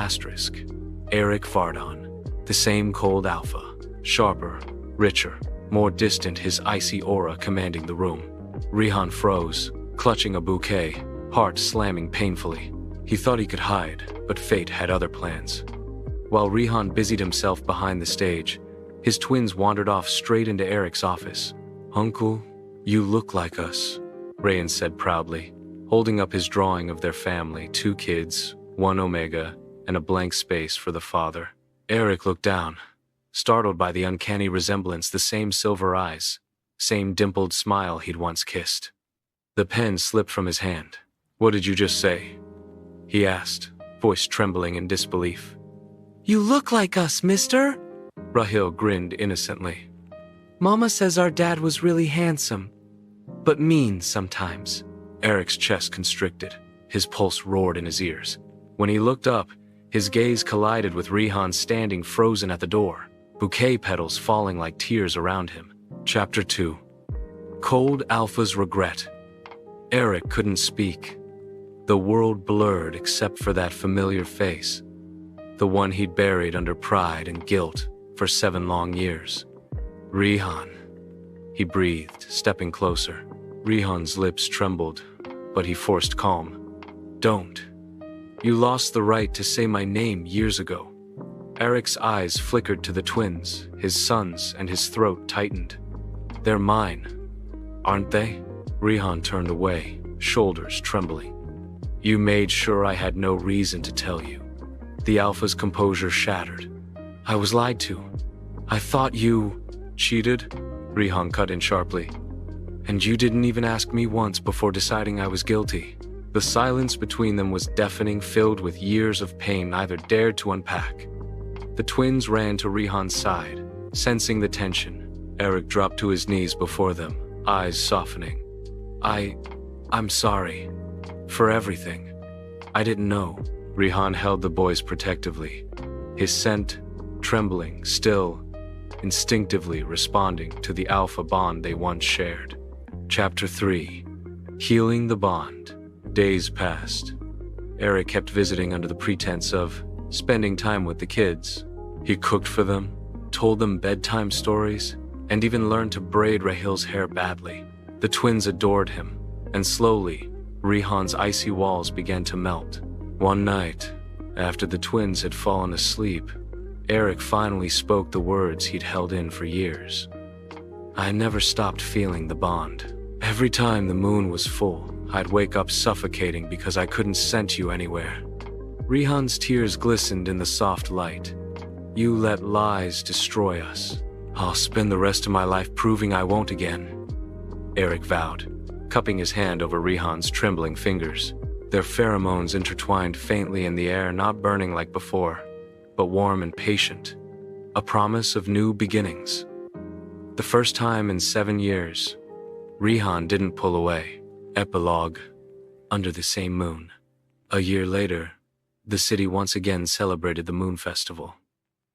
Asterisk. Eric Vardon. The same cold alpha. Sharper, richer, more distant, his icy aura commanding the room. Rihan froze, clutching a bouquet, heart slamming painfully. He thought he could hide, but fate had other plans. While Rihan busied himself behind the stage, his twins wandered off straight into Eric's office. "Uncle, you look like us," Rayan said proudly, holding up his drawing of their family, 2 kids, 1 Omega, and a blank space for the father. Eric looked down, startled by the uncanny resemblance, the same silver eyes, same dimpled smile he'd once kissed. The pen slipped from his hand. "What did you just say?" he asked, voice trembling in disbelief. "You look like us, mister," Rahil grinned innocently. "Mama says our dad was really handsome, but mean sometimes." Eric's chest constricted. His pulse roared in his ears. When he looked up, his gaze collided with Rihan standing frozen at the door, bouquet petals falling like tears around him. Chapter 2. Cold Alpha's Regret. Eric couldn't speak. The world blurred except for that familiar face, the one he'd buried under pride and guilt for 7 long years. "Rihan," he breathed, stepping closer. Rihan's lips trembled, but he forced calm. "Don't. You lost the right to say my name years ago." Eric's eyes flickered to the twins, his sons, and his throat tightened. "They're mine, aren't they?" Rihan turned away, shoulders trembling. "You made sure I had no reason to tell you." The Alpha's composure shattered. "I was lied to. I thought you cheated," Rihan cut in sharply. "And you didn't even ask me once before deciding I was guilty." The silence between them was deafening, filled with years of pain neither dared to unpack. The twins ran to Rihan's side, sensing the tension. Eric dropped to his knees before them, eyes softening. I'm sorry. For everything. I didn't know." Rihan held the boys protectively, his scent trembling, still, instinctively responding to the alpha bond they once shared. Chapter 3. Healing the Bond. Days passed. Eric kept visiting under the pretense of spending time with the kids. He cooked for them, told them bedtime stories, and even learned to braid Rahil's hair badly. The twins adored him, and slowly, Rihan's icy walls began to melt. One night, after the twins had fallen asleep, Eric finally spoke the words he'd held in for years. "I never stopped feeling the bond. Every time the moon was full, I'd wake up suffocating because I couldn't scent you anywhere." Rihan's tears glistened in the soft light. "You let lies destroy us. I'll spend the rest of my life proving I won't again," Eric vowed, cupping his hand over Rihan's trembling fingers. Their pheromones intertwined faintly in the air, not burning like before, but warm and patient. A promise of new beginnings. The first time in 7 years, Rihan didn't pull away. Epilogue. Under the same moon. A year later, the city once again celebrated the Moon Festival.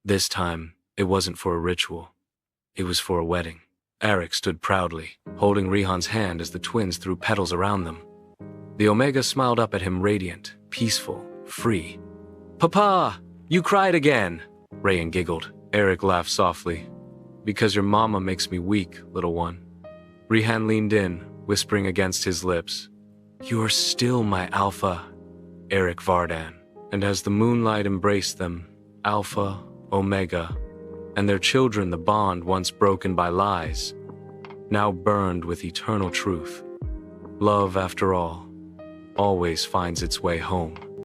This time, it wasn't for a ritual. It was for a wedding. Eric stood proudly, holding Rihan's hand as the twins threw petals around them. The Omega smiled up at him, radiant, peaceful, free. "Papa, you cried again," Rayan giggled. Eric laughed softly. "Because your mama makes me weak, little one." Rihan leaned in, whispering against his lips. "You're still my alpha, Eric Vardan." And as the moonlight embraced them, Alpha, Omega, and their children, the bond once broken by lies, now burned with eternal truth. Love, after all, always finds its way home.